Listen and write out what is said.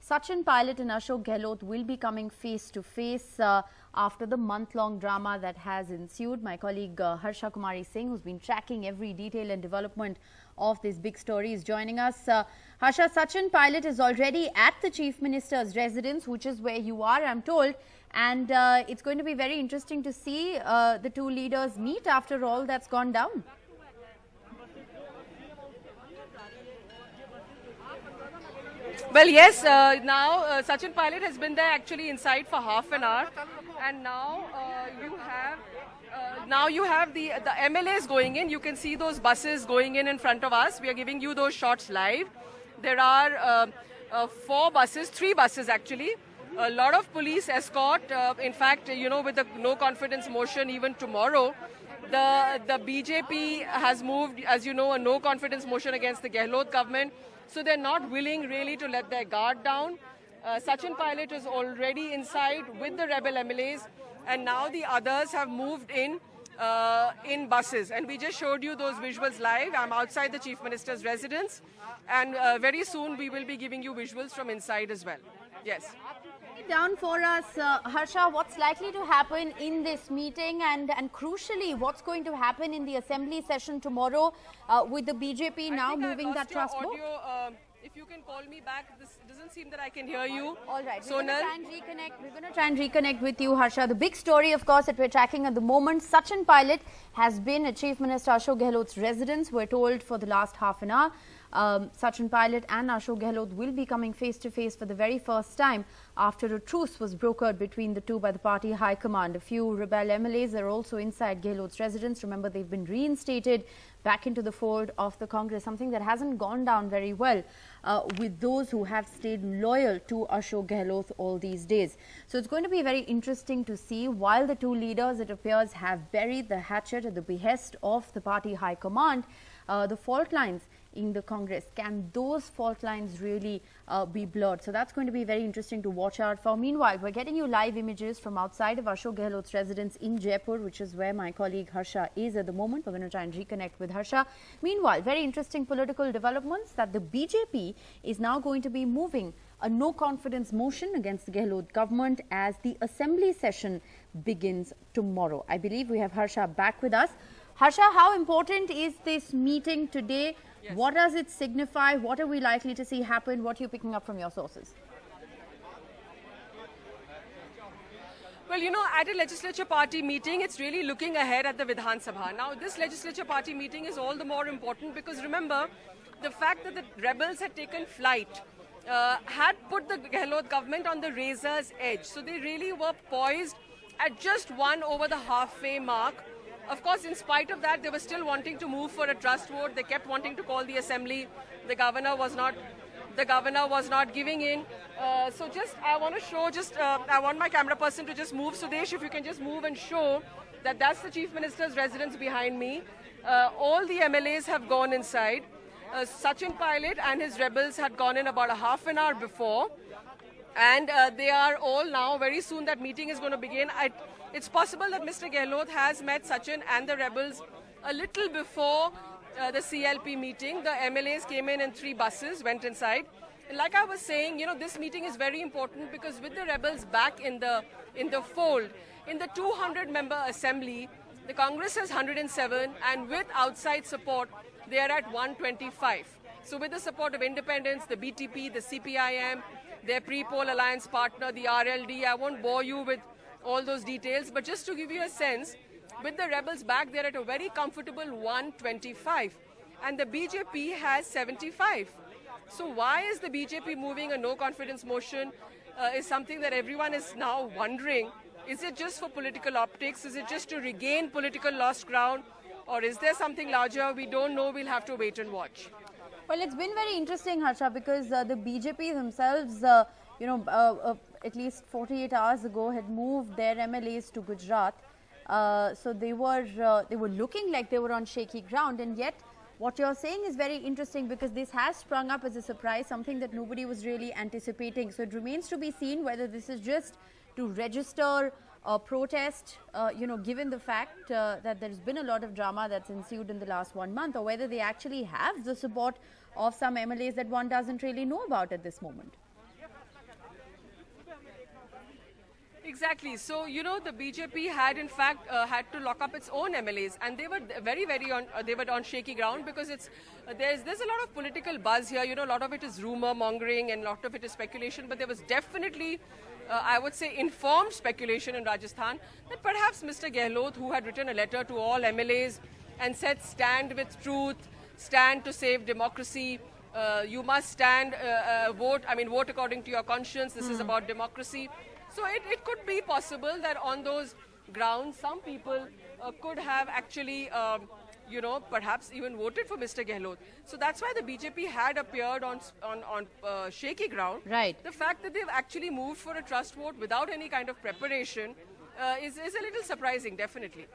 Sachin Pilot and Ashok Gehlot will be coming face to face after the month-long drama that has ensued. My colleague Harsha Kumari Singh, who's been tracking every detail and development of this big story, is joining us. Harsha, Sachin Pilot is already at the Chief Minister's residence, which is where you are, I'm told. And it's going to be very interesting to see the two leaders meet after all that's gone down. Well, yes, now Sachin Pilot has been there actually inside for half an hour, and now you have the MLAs going in. You can see those buses going in front of us. We are giving you those shots live. There are three buses actually. A lot of police escort. In fact, you know, with the no confidence motion even tomorrow, the BJP has moved, as you know, a no confidence motion against the Gehlot government. So they're not willing really to let their guard down. Sachin Pilot is already inside with the rebel MLAs, and now the others have moved in buses. And we just showed you those visuals live. I'm outside the Chief Minister's residence, and very soon we will be giving you visuals from inside as well. Yes. Down for us, Harsha, what's likely to happen in this meeting, and crucially, what's going to happen in the assembly session tomorrow with the BJP now moving that trust vote? If you can call me back, this doesn't seem that I can hear you. All right, we're going to try and reconnect with you, Harsha. The big story, of course, that we're tracking at the moment, Sachin Pilot has been at Chief Minister Ashok Gehlot's residence, we're told, for the last half an hour. Sachin Pilot and Ashok Gehlot will be coming face to face for the very first time after a truce was brokered between the two by the party high command. A few rebel MLAs are also inside Gehlot's residence. Remember, they've been reinstated back into the fold of the Congress, something that hasn't gone down very well with those who have stayed loyal to Ashok Gehlot all these days. So it's going to be very interesting to see, while the two leaders, it appears, have buried the hatchet at the behest of the party high command, the fault lines in the Congress, can those fault lines really be blurred? So that's going to be very interesting to watch out for. Meanwhile, we're getting you live images from outside of Ashok Gehlot's residence in Jaipur, which is where my colleague Harsha is at the moment. We're going to try and reconnect with Harsha. Meanwhile, very interesting political developments that the BJP is now going to be moving a no confidence motion against the Gehlot government as the assembly session begins tomorrow. I believe we have Harsha back with us. Harsha, how important is this meeting today? Yes. What does it signify? What are we likely to see happen? What are you picking up from your sources? Well, you know, at a legislature party meeting, it's really looking ahead at the Vidhan Sabha. Now, this legislature party meeting is all the more important because, remember, the fact that the rebels had taken flight had put the Gehlot government on the razor's edge. So they really were poised at just one over the halfway mark. Of course, in spite of that, they were still wanting to move for a trust vote. They kept wanting to call the assembly. The governor was not giving in. So I want to show, I want my camera person to just move. Sudesh, if you can just move and show that that's the Chief Minister's residence behind me. All the MLAs have gone inside. Sachin Pilot and his rebels had gone in about a half an hour before. And they are all now, very soon that meeting is going to begin. It's possible that Mr. Gehlot has met Sachin and the rebels a little before the CLP meeting. The MLAs came in 3 buses, went inside. And like I was saying, you know, this meeting is very important because with the rebels back in the fold, in the 200-member assembly, the Congress has 107, and with outside support, they are at 125. So with the support of independents, the BTP, the CPIM, their pre-poll alliance partner, the RLD, I won't bore you with all those details, but just to give you a sense, with the rebels back, they're at a very comfortable 125, and the BJP has 75. So why is the BJP moving a no-confidence motion is something that everyone is now wondering. Is it just for political optics? Is it just to regain political lost ground? Or is there something larger? We don't know. We'll have to wait and watch. Well, it's been very interesting, Harsha, because the BJP themselves, at least 48 hours ago, had moved their MLAs to Gujarat. So they were looking like they were on shaky ground, and yet what you're saying is very interesting because this has sprung up as a surprise, something that nobody was really anticipating. So it remains to be seen whether this is just to register a protest, given the fact that there's been a lot of drama that's ensued in the last 1 month, or whether they actually have the support of some MLAs that one doesn't really know about at this moment. Exactly. So, you know, the BJP had in fact had to lock up its own MLAs, and they were very on. They were on shaky ground because there's a lot of political buzz here. You know, a lot of it is rumor mongering and a lot of it is speculation. But there was definitely, I would say, informed speculation in Rajasthan that perhaps Mr. Gehlot, who had written a letter to all MLAs and said, "Stand with truth, stand to save democracy." You must stand, vote. I mean, vote according to your conscience. This is about democracy. So it could be possible that on those grounds, some people could have actually, you know, perhaps even voted for Mr. Gehlot. So that's why the BJP had appeared on shaky ground. Right. The fact that they've actually moved for a trust vote without any kind of preparation is a little surprising, definitely.